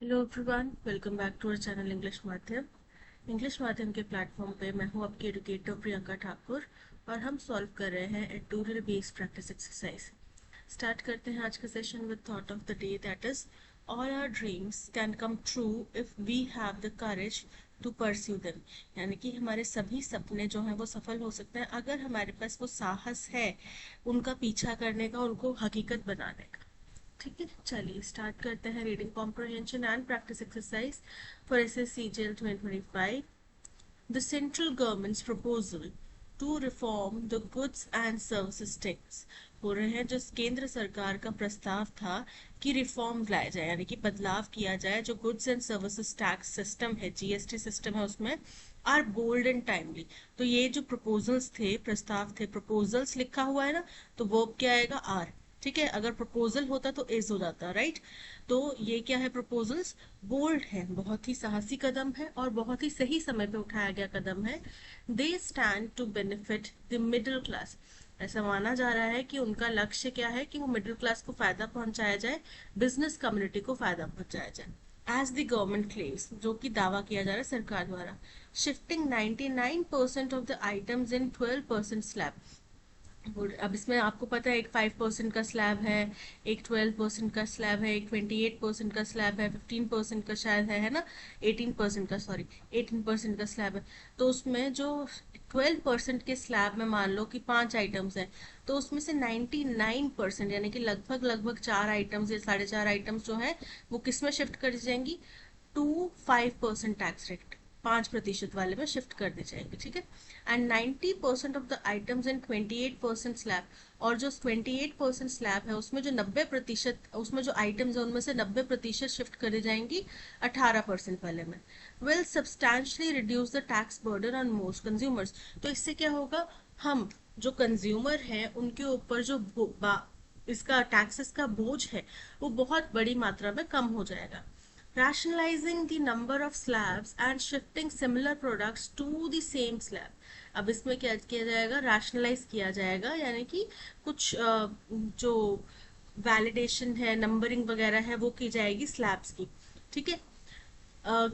Hello everyone, welcome back to our channel English माध्यम के platform पे मैं हूँ आपकी एडुकेटर प्रियंका ठाकुर। और हम सॉल्व कर रहे हैं editorial based practice exercise. Start करते हैं आज का session with thought of the day, that is all our dreams can come true if we have the courage to pursue them. यानी कि हमारे सभी सपने जो हैं वो सफल हो सकते हैं अगर हमारे पास वो साहस है उनका पीछा करने का, उनको हकीकत बनाने का। ठीक है, चलिए स्टार्ट करते हैं। Reading comprehension and practice exercise for SSC जेल 2025। The central government's proposal to reform the goods and services tax. हो रहे हैं जो केंद्र सरकार का प्रस्ताव था कि रिफॉर्म लाया जाए, यानी कि बदलाव किया जाए जो goods and services tax system है, जीएसटी सिस्टम है, उसमें आर बोल्ड एंड टाइमली। तो ये जो प्रपोजल्स थे, प्रस्ताव थे, प्रपोजल्स लिखा हुआ है ना, तो वो क्या आएगा? आर। ठीक है, अगर प्रपोजल होता तो इज हो जाता, राइट। तो ये क्या है? प्रपोजल्स बोल्ड है, बहुत ही साहसी कदम है और बहुत ही सही समय पे उठाया गया कदम है। They stand to benefit the middle class. ऐसा माना जा रहा है कि उनका लक्ष्य क्या है कि वो मिडिल क्लास को फायदा पहुंचाया जाए, बिजनेस कम्युनिटी को फायदा पहुंचाया जाए। एज द गवर्नमेंट क्लेम्स, जो कि दावा किया जा रहा है सरकार द्वारा, shifting 99% of the items in 12% slab. अब इसमें आपको पता है एक 5% का स्लैब है, एक 12% का स्लैब है, एक 28% का स्लैब है, 15% का शायद है ना, 18% का, सॉरी 18% का स्लैब है। तो उसमें जो 12% के स्लैब में मान लो कि 5 आइटम्स हैं, तो उसमें से 99% यानी कि लगभग लगभग 4 आइटम्स या 4.5 आइटम्स जो है वो किस में शिफ्ट कर जाएंगी? टू 5% टैक्स रेट, 5% वाले में शिफ्ट कर दी जाएगी। ठीक है, and 90% of the items in 28% slab. और जो 28% स्लैब है उसमें जो 90%, उसमें जो आइटम्स है उनमें से 90% शिफ्ट करी जाएंगी 18% वाले में। Will substantially reduce the tax burden on most consumers. तो इससे क्या होगा? हम जो कंज्यूमर हैं उनके ऊपर जो इसका टैक्सेस का बोझ है वो बहुत बड़ी मात्रा में कम हो जाएगा। Rationalizing the number of slabs and shifting similar products to the same slab। अब इसमें क्या किया जाएगा? रैशनलाइज किया जाएगा, यानी कि कुछ जो वैलिडेशन है, नंबरिंग वगैरह है, वो की जाएगी स्लैब्स की। ठीक है,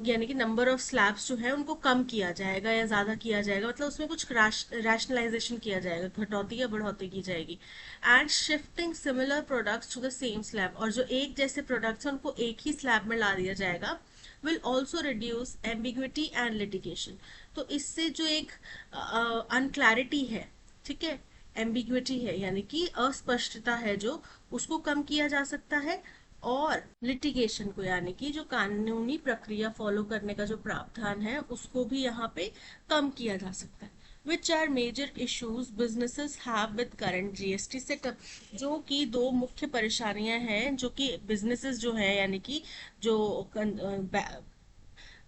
यानी कि नंबर ऑफ स्लैब्स जो है उनको कम किया जाएगा या ज्यादा किया जाएगा, मतलब उसमें कुछ रैशनलाइजेशन किया जाएगा, घटौती या बढ़ोतरी की जाएगी। And shifting similar products to the same slab, और जो एक जैसे प्रोडक्ट्स हैं उनको एक ही स्लैब में ला दिया जाएगा। Will also reduce ambiguity and litigation. तो इससे जो एक अनक्लैरिटी है, ठीक है, एम्बिग्विटी है यानी कि अस्पष्टता है, जो उसको कम किया जा सकता है। और लिटिगेशन को, यानी कि जो कानूनी प्रक्रिया फॉलो करने का जो प्रावधान है उसको भी यहाँ पे कम किया जा सकता है। Which are major issues businesses have with current GST setup. जो कि दो मुख्य परेशानियां हैं जो कि बिजनेसेस जो है, यानी कि जो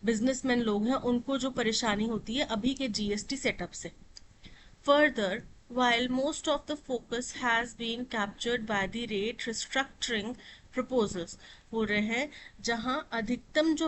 बिजनेसमैन लोग हैं उनको जो परेशानी होती है अभी के जीएसटी सेटअप से। Further, while most of the focus has been captured by the rate restructuring proposals, हो रहे हैं जहां अधिकतम जो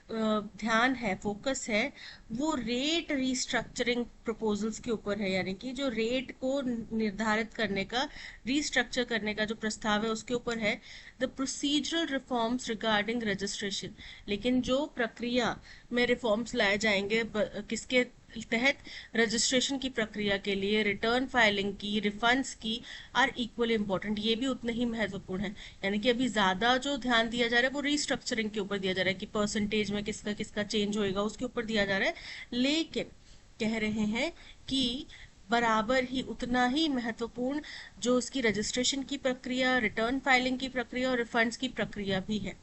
ध्यान है, फोकस है, वो रेट रिस्ट्रक्चरिंग प्रपोजल्स के ऊपर है, यानी कि जो रेट को निर्धारित करने का, रिस्ट्रक्चर करने का जो प्रस्ताव है उसके ऊपर है। The procedural reforms regarding registration, लेकिन जो प्रक्रिया में रिफॉर्म्स लाए जाएंगे किसके तहत? रजिस्ट्रेशन की प्रक्रिया के लिए, रिटर्न फाइलिंग की, रिफंड्स की, आर इक्वली इम्पोर्टेंट, ये भी उतने ही महत्वपूर्ण है। यानी कि अभी ज्यादा जो ध्यान दिया जा रहा है वो रिस्ट्रक्चरिंग के ऊपर दिया जा रहा है कि परसेंटेज में किसका किसका चेंज होएगा उसके ऊपर दिया जा रहा है, लेकिन कह रहे हैं कि बराबर ही उतना ही महत्वपूर्ण जो इसकी रजिस्ट्रेशन की प्रक्रिया, रिटर्न फाइलिंग की प्रक्रिया और रिफंड्स की प्रक्रिया भी है।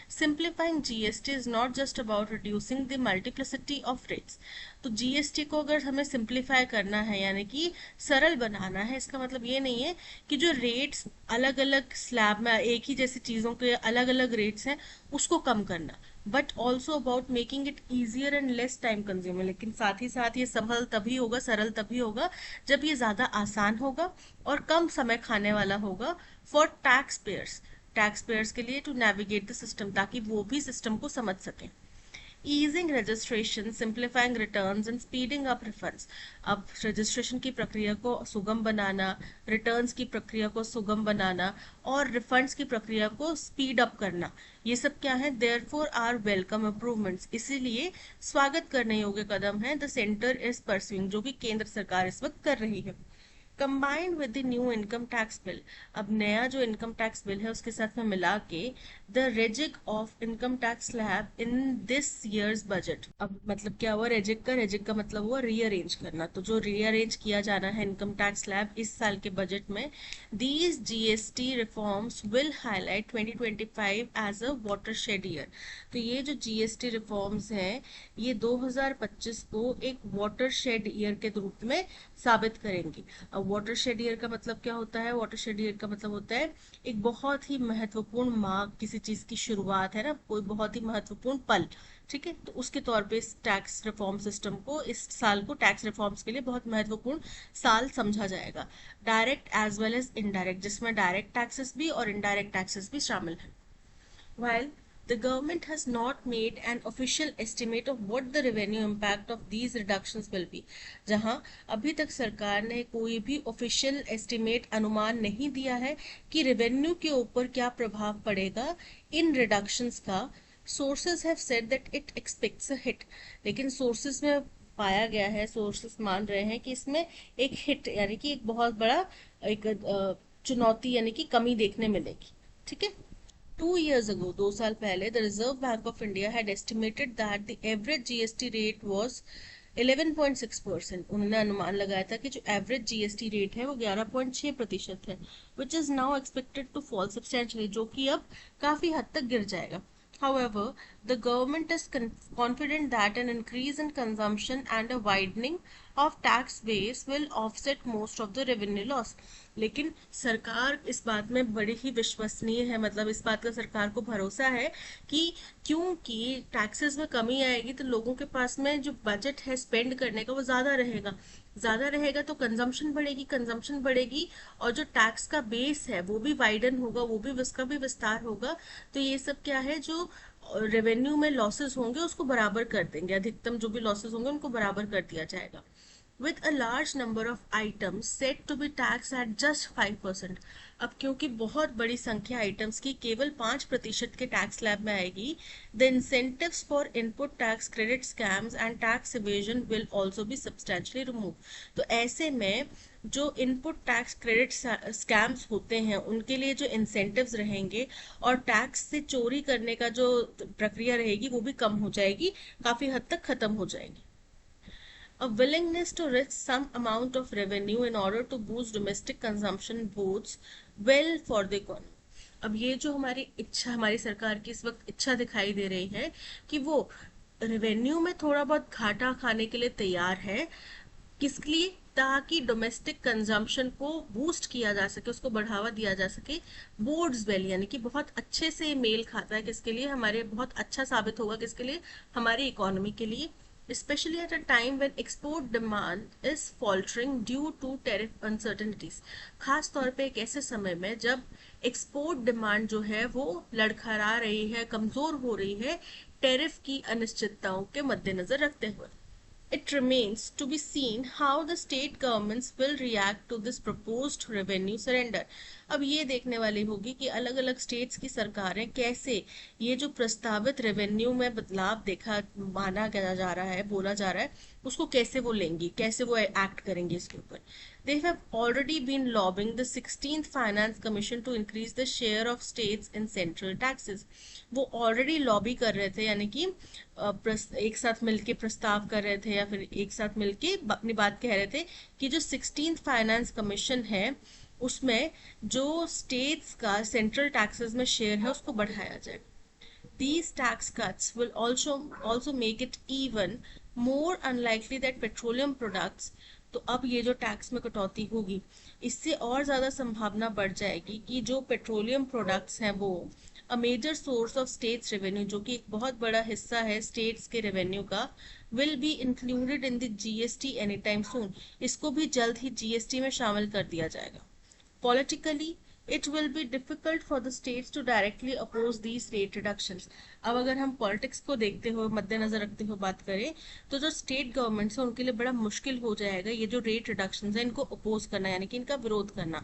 Simplifying GST is not just about reducing the multiplicity of rates. तो जीएसटी को अगर हमें सिंप्लीफाई करना है, यानी कि सरल बनाना है, इसका मतलब ये नहीं है कि जो रेट्स अलग अलग स्लैब में एक ही जैसी चीजों के अलग अलग रेट्स हैं उसको कम करना, but also about making it easier and less time consumer. लेकिन साथ ही साथ ये सफल तभी होगा, सरल तभी होगा जब ये ज्यादा आसान होगा और कम समय खाने वाला होगा फॉर टैक्स पेयर्स के लिए, टू नेविगेट द सिस्टम, ताकि वो भी सिस्टम को समझ सकें। Easing registration, simplifying returns and speeding up refunds. अब रजिस्ट्रेशन की प्रक्रिया को सुगम बनाना, रिटर्न्स की प्रक्रिया को सुगम बनाना और रिफंड्स की प्रक्रिया को स्पीड अप करना, ये सब क्या है, देयरफॉर आर वेलकम इम्प्रूवमेंट्स, इसीलिए स्वागत करने योग्य कदम है द सेंटर इज परस्यूइंग, जो कि केंद्र सरकार इस वक्त कर रही है। Combined with the new income tax bill, अब नया जो इनकम टैक्स बिल है उसके साथ में मिला के the rejig of income tax slab in this year's budget. अब मतलब क्या हुआ, रेजिक का मतलब हुआ रीअरेंज करना, तो जो रीअरेंज किया जाना है इनकम टैक्स स्लैब इस साल के बजट में, these GST reforms will highlight 2025 as a watershed year. तो ये जो जीएसटी रिफॉर्म्स हैं ये 2025 को एक वाटरशेड ईयर के रूप में साबित करेंगी। अब वाटरशेड ईयर का मतलब क्या होता है, वाटरशेड ईयर का मतलब होता है एक बहुत ही महत्वपूर्ण मार्क, किसी चीज की शुरुआत है ना, कोई बहुत ही महत्वपूर्ण पल, ठीक है, तो उसके तौर पे इस टैक्स रिफॉर्म सिस्टम को, इस साल को टैक्स रिफॉर्म्स के लिए बहुत महत्वपूर्ण साल समझा जाएगा। Direct as well as indirect, जिसमें डायरेक्ट टैक्सेस भी और इनडायरेक्ट टैक्सेस भी शामिल है। While the government has not made an official estimate of what the revenue impact of these reductions will be, जहां अभी तक सरकार ने कोई भी ऑफिशियल एस्टिमेट, अनुमान नहीं दिया है कि रेवेन्यू के ऊपर क्या प्रभाव पड़ेगा इन रिडक्शंस का। Sources have said that it aspects a hit, लेकिन सोर्सेज में पाया गया है, सोर्सेज मान रहे हैं कि इसमें एक हिट यानी कि एक बहुत बड़ा एक चुनौती यानी कि कमी देखने मिलेगी, ठीक है। 2 years ago, 2 साल पहले, the Reserve Bank of India had estimated that the average GST rate was 11.6%। उन्होंने अनुमान लगाया था कि जो एवरेज जीएसटी रेट है वो 11.6% है, which is now expected to fall substantially, जो कि अब काफी हद तक गिर जाएगा। However, the government is confident that an increase in consumption and a widening of tax base will offset most of the revenue loss। लेकिन सरकार इस बात में बड़ी ही विश्वसनीय है, मतलब इस बात का सरकार को भरोसा है कि क्योंकि टैक्सेस में कमी आएगी तो लोगों के पास में जो बजट है स्पेंड करने का वो ज्यादा रहेगा, ज्यादा रहेगा तो कंजम्पशन बढ़ेगी, कंजम्पशन बढ़ेगी और जो टैक्स का बेस है वो भी वाइडन होगा, वो भी उसका भी विस्तार होगा। तो ये सब क्या है, जो रेवेन्यू में लॉसेस होंगे उसको बराबर कर देंगे, अधिकतम जो भी लॉसेस होंगे उनको बराबर कर दिया जाएगा। with a large number of items said to be taxed at just 5%। अब क्योंकि बहुत बड़ी संख्या आइटम्स की केवल 5% के टैक्स स्लैब में आएगी, the incentives for input tax credit scams and tax evasion will also be substantially remove. तो ऐसे में जो इनपुट टैक्स क्रेडिट स्कैम्स होते हैं उनके लिए जो इंसेंटिव्स रहेंगे और टैक्स से चोरी करने का जो प्रक्रिया रहेगी वो भी कम हो जाएगी, काफी हद तक खत्म हो जाएगी। A willingness to risk some amount of revenue in order to boost domestic consumption bodes well for the economy। अब ये जो हमारी इच्छा, हमारी सरकार की इस वक्त इच्छा दिखाई दे रही है कि वो रेवेन्यू में थोड़ा बहुत घाटा खाने के लिए तैयार है, किसके लिए, ताकि डोमेस्टिक कंजम्पशन को बूस्ट किया जा सके, उसको बढ़ावा दिया जा सके। बोर्ड्स वेल यानी कि बहुत अच्छे से मेल खाता है किसके लिए, हमारे बहुत अच्छा साबित होगा किसके लिए, हमारी इकोनॉमी के लिए, especially at a time when export demand is faltering due to tariff uncertainties। खास तौर पे एक ऐसे समय में जब एक्सपोर्ट डिमांड जो है वो लड़खड़ा रही है, कमजोर हो रही है, टैरिफ की अनिश्चितताओं के मद्देनजर रखते हुए। It remains to be seen how the state governments will react to this proposed revenue surrender। अब ये देखने वाली होगी कि अलग अलग स्टेट्स की सरकारें कैसे ये जो प्रस्तावित रेवेन्यू में बदलाव देखा माना जा रहा है, बोला जा रहा है, उसको कैसे वो लेंगी, कैसे वो एक्ट करेंगे इसके ऊपर। They have already been lobbying the 16th Finance Commission to increase the share of states in central taxes। वो ऑलरेडी लॉबी कर रहे थे, यानी कि एक साथ मिलके प्रस्ताव कर रहे थे या फिर एक साथ मिलके अपनी बात कह रहे थे कि जो 16th फाइनेंस कमीशन है उसमें जो स्टेट्स का सेंट्रल टैक्सेस में शेयर है उसको बढ़ाया जाए। These tax cuts will also make it even more unlikely that petroleum products, तो अब ये जो टैक्स में कटौती होगी इससे और ज्यादा संभावना बढ़ जाएगी कि जो पेट्रोलियम प्रोडक्ट्स हैं वो a major source of states revenue, जो कि एक बहुत बड़ा हिस्सा है स्टेट्स के रेवेन्यू का, will be included in the GST any time soon. इसको भी जल्द ही जीएसटी में शामिल कर दिया जाएगा। Politically, it will be difficult for the states to directly oppose these rate reductions. अब अगर हम पॉलिटिक्स को देखते हुए मद्देनजर रखते हुए बात करें तो जो स्टेट गवर्नमेंट्स है उनके लिए बड़ा मुश्किल हो जाएगा ये जो रेट रिडक्शन है इनको अपोज करना, यानी कि इनका विरोध करना.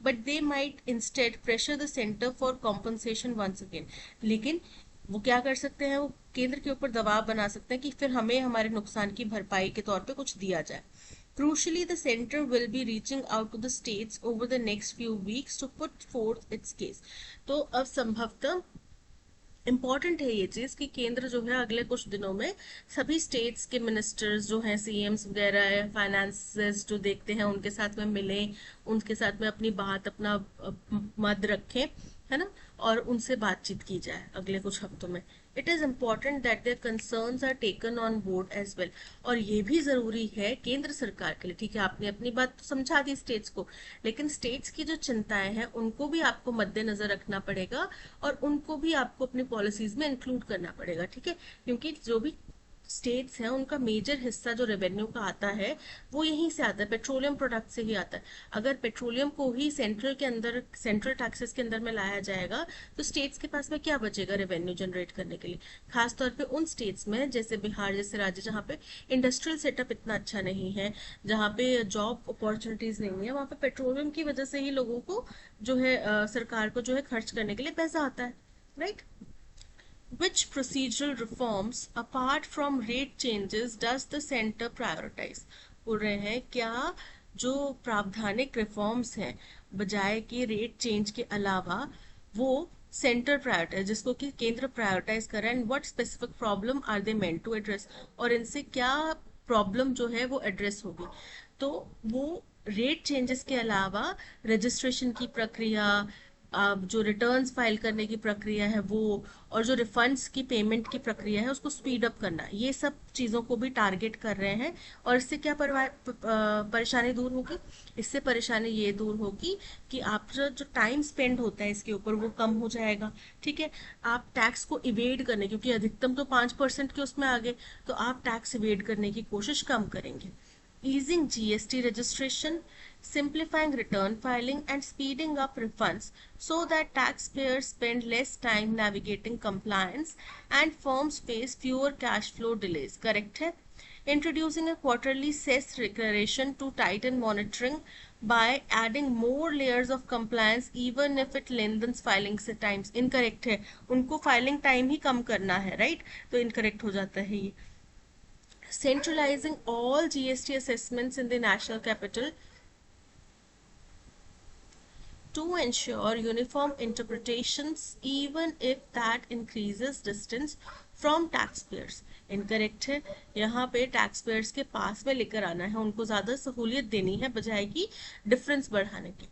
But they might instead pressure the centre for compensation once again. लेकिन वो क्या कर सकते हैं, वो केंद्र के ऊपर दबाव बना सकते हैं कि फिर हमें हमारे नुकसान की भरपाई के तौर पे कुछ दिया जाए. Crucially, the center will be reaching out to the states over the next few weeks to put forth its case. तो अब संभवतः इम्पॉर्टेंट है ये चीज कि केंद्र जो है अगले कुछ दिनों में सभी स्टेट्स के मिनिस्टर्स जो हैं, सीएम्स वगैरह, फाइनेंसेस जो देखते हैं, उनके साथ में मिलें, उनके साथ में अपनी बात, अपना मत रखें, है ना, और उनसे बातचीत की जाए अगले कुछ हफ्तों में. It is important that their concerns are taken on board as well. और ये भी जरूरी है केंद्र सरकार के लिए, ठीक है, आपने अपनी बात तो समझा दी स्टेट्स को, लेकिन स्टेट्स की जो चिंताएं हैं उनको भी आपको मद्देनजर रखना पड़ेगा और उनको भी आपको अपनी पॉलिसीज में इंक्लूड करना पड़ेगा, ठीक है, क्योंकि जो भी स्टेट्स हैं उनका मेजर हिस्सा जो रेवेन्यू का आता है वो यहीं से आता है, पेट्रोलियम प्रोडक्ट से ही आता है. अगर पेट्रोलियम को ही सेंट्रल के अंदर, सेंट्रल टैक्सेस के अंदर में लाया जाएगा तो स्टेट्स के पास में क्या बचेगा रेवेन्यू जनरेट करने के लिए. खासतौर पे उन स्टेट्स में जैसे बिहार जैसे राज्य जहाँ पे इंडस्ट्रियल सेटअप इतना अच्छा नहीं है, जहाँ पे जॉब अपॉर्चुनिटीज नहीं है, वहाँ पे पेट्रोलियम की वजह से ही लोगों को जो है सरकार को जो है खर्च करने के लिए पैसा आता है, right. Which procedural reforms, apart from rate changes, does the center prioritize? बोल रहे हैं क्या जो प्रावधानिक रिफॉर्म्स हैं बजाय कि रेट चेंज के अलावा वो सेंटर प्रायोरिटाइज, जिसको कि केंद्र प्रायोरिटाइज कर रहा है, and what specific problem are they meant to address, और इनसे क्या प्रॉब्लम जो है वो एड्रेस होगी. तो वो रेट चेंजेस के अलावा रजिस्ट्रेशन की प्रक्रिया, जो रिटर्न्स फाइल करने की प्रक्रिया है वो, और जो रिफंड्स की पेमेंट की प्रक्रिया है उसको स्पीड अप करना, ये सब चीज़ों को भी टारगेट कर रहे हैं. और इससे क्या परेशानी दूर होगी, इससे परेशानी ये दूर होगी कि आप जो टाइम स्पेंड होता है इसके ऊपर वो कम हो जाएगा, ठीक है. आप टैक्स को इवेड करने, क्योंकि अधिकतम तो 5% के उसमें आ गए, तो आप टैक्स इवेड करने की कोशिश कम करेंगे. Easing GST registration, simplifying return filing and speeding up refunds so that taxpayers spend less time navigating compliance and firms face fewer cash flow delays. Correct है. Introducing a quarterly cess declaration to tighten monitoring by adding more layers of compliance even if it lengthens filing times. Incorrect है, उनको filing time ही कम करना है, right? तो incorrect हो जाता है ये. Centralizing all GST assessments in the national capital to ensure uniform interpretations even if that increases distance from taxpayers. Incorrect है, यहाँ पे taxpayers के पास में लेकर आना है, उनको ज़्यादा सहूलियत देनी है बजाय कि difference बढ़ाने की.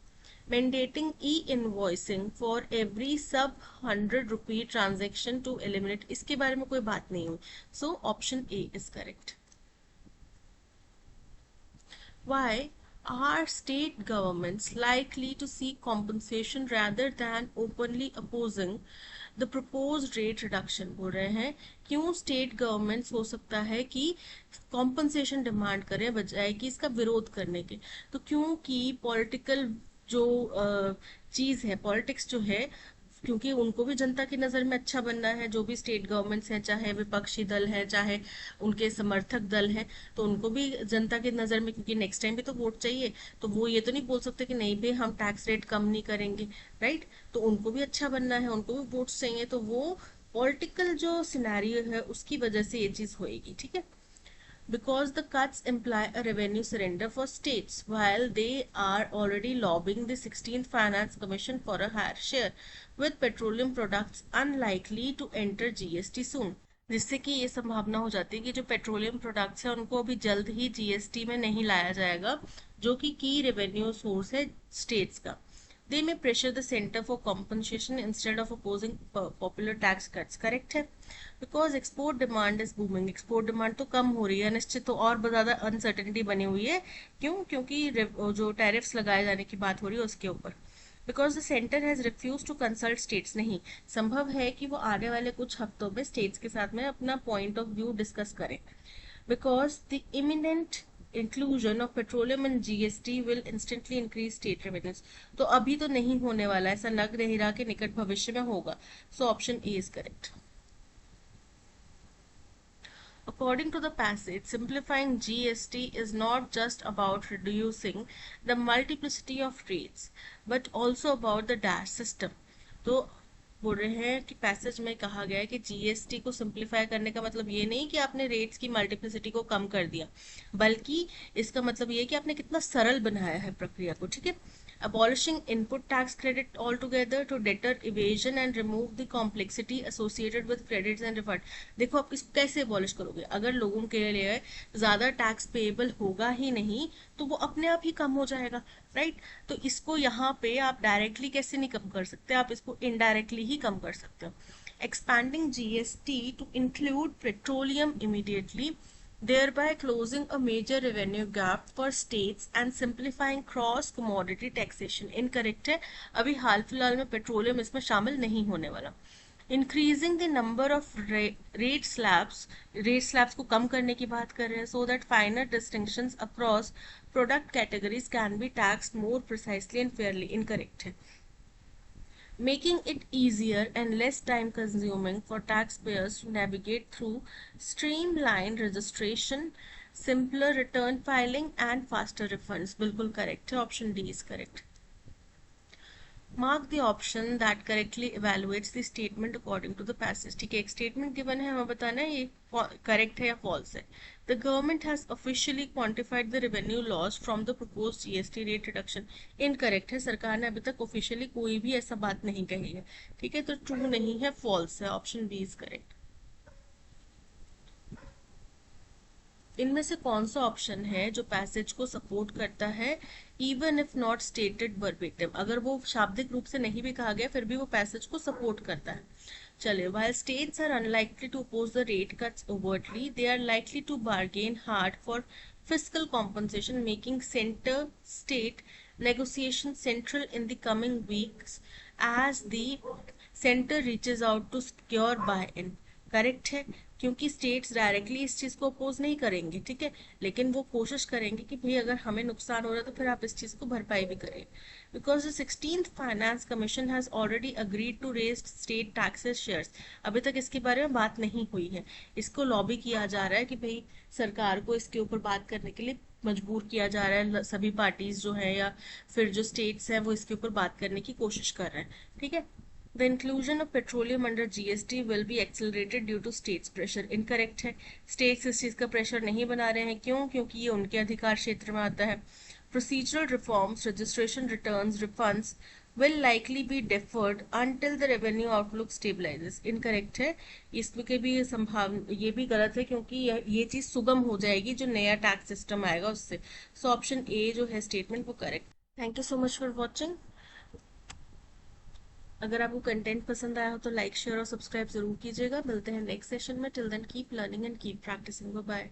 Mandating e-invoicing for every sub 100 rupee transaction to eliminate, इसके बारे में कोई बात नहीं हुई. So option A is correct. Why are state governments likely to seek compensation rather than openly opposing the proposed rate reduction? बोल रहे हैं क्यों स्टेट गवर्नमेंट्स हो सकता है कि कॉम्पनसेशन डिमांड करें बजाय कि इसका विरोध करने के. तो क्योंकि पॉलिटिकल जो चीज है, पॉलिटिक्स जो है, क्योंकि उनको भी जनता की नज़र में अच्छा बनना है, जो भी स्टेट गवर्नमेंट्स हैं, चाहे विपक्षी दल है चाहे उनके समर्थक दल हैं, तो उनको भी जनता की नज़र में, क्योंकि नेक्स्ट टाइम भी तो वोट चाहिए, तो वो ये तो नहीं बोल सकते कि नहीं भाई हम टैक्स रेट कम नहीं करेंगे, राइट. तो उनको भी अच्छा बनना है, उनको भी वोट्स चाहिए, तो वो पॉलिटिकल जो सिनेरियो है उसकी वजह से ये चीज़ होएगी, ठीक है. Because the cuts imply a revenue surrender for states while they are already lobbying the 16th Finance Commission for a higher share, with petroleum products unlikely to enter GST soon. जिससे कि ये संभावना हो जाती है कि जो पेट्रोलियम प्रोडक्ट्स हैं उनको अभी जल्द ही जीएसटी में नहीं लाया जाएगा, जो कि की रेवेन्यू सोर्स है स्टेट्स का. They may pressure the center for compensation instead of opposing popular tax cuts. Correct है. Because export demand is booming. Export demand तो कम हो रही है निश्चित, तो और बहुत ज़्यादा अनसर्टेनिटी बनी हुई है. क्यों? क्योंकि जो टैरिफ्स लगाए जाने की बात हो रही है उसके ऊपर. Because the center has refused to consult states. नहीं संभव है कि वो आने वाले कुछ हफ्तों में स्टेट्स के साथ में अपना पॉइंट ऑफ व्यू डिस्कस करें. Because the imminent inclusion of petroleum and GST will instantly increase state revenues. तो अभी तो नहीं होने वाला, ऐसा लग नहीं रहा कि निकट भविष्य में होगा. So option A is correct. According to the passage, simplifying GST is not just about reducing the multiplicity of rates, but also about the dash system. तो बोल रहे हैं कि पैसेज में कहा गया है कि जीएसटी को सिंप्लीफाई करने का मतलब ये नहीं कि आपने रेट्स की मल्टीप्लिसिटी को कम कर दिया, बल्कि इसका मतलब ये है कि आपने कितना सरल बनाया है प्रक्रिया को. ठीक है. Abolishing input tax credit altogether to deter evasion and remove the complexity associated with credits and refund. देखो आप इसको कैसे abolish करोगे. अगर लोगों के लिए ज़्यादा टैक्स पेएबल होगा ही नहीं तो वो अपने आप ही कम हो जाएगा, राइट. तो इसको यहाँ पे आप डायरेक्टली कैसे नहीं कम कर सकते, आप इसको इनडायरेक्टली ही कम कर सकते हो. Expanding GST to include petroleum immediately, thereby closing a major revenue gap for states and simplifying cross commodity taxation. Incorrect है. अभी हाल फिलहाल में पेट्रोलियम इसमें शामिल नहीं होने वाला. Increasing the number of rate slabs को कम करने की बात कर रहे हैं, so that फाइनर distinctions across product categories can be taxed more precisely and Fairlie. Incorrect है. Making it easier and less time consuming for taxpayers to navigate through streamlined registration, simpler return filing and faster refunds. बिल्कुल correct है. Option D is correct. Mark the option that correctly evaluates the statement according to the passage. ठीक है, एक statement given है, हमें बताना है ये correct है या false है. The government has officially quantified the revenue loss from the proposed GST rate reduction. Incorrect है. सरकार ने अभी तक officially कोई भी ऐसा बात नहीं कही है. ठीक है, तो true नहीं है, false है. Option B is correct. इनमें से कौन सा ऑप्शन है जो पैसेज को सपोर्ट करता है even if not stated verbatim. अगर वो शाब्दिक रूप से नहीं भी कहा गया फिर भी वो पैसेज को सपोर्ट करता है. चलिए, while states are unlikely to oppose the rate cuts overtly, they are likely to bargain hard for fiscal compensation, making center state negotiations central in the coming weeks as the center reaches out to secure buy-in. Correct है, क्योंकि states directly इस चीज़ को oppose नहीं करेंगे. ठीक है, लेकिन वो कोशिश करेंगे कि भाई अगर हमें नुकसान हो रहा है तो फिर आप इस चीज़ को भरपाई भी करें. Because the 16th finance commission has already agreed to raise state taxes shares. अभी तक इसके बारे में बात नहीं हुई है. इसको लॉबी किया जा रहा है कि भाई सरकार को इसके ऊपर बात करने के लिए मजबूर किया जा रहा है. सभी पार्टीज जो है या फिर जो स्टेट्स हैं वो इसके ऊपर बात करने की कोशिश कर रहे हैं. ठीक है. The inclusion of petroleum under GST will be accelerated due to states pressure. Incorrect है. States इस चीज़ का प्रेशर नहीं बना रहे हैं. क्यों? क्योंकि ये उनके अधिकार क्षेत्र में आता है. Procedural reforms, registration returns, refunds will likely be deferred until the revenue outlook stabilizes. Incorrect है. इसमें भी ये भी गलत है क्योंकि ये चीज़ सुगम हो जाएगी जो नया टैक्स सिस्टम आएगा उससे. So option A जो है स्टेटमेंट वो correct. Thank you so much for watching. अगर आपको कंटेंट पसंद आया हो तो लाइक शेयर और सब्सक्राइब जरूर कीजिएगा. मिलते हैं नेक्स्ट सेशन में. Till then keep learning and keep practising. Bye.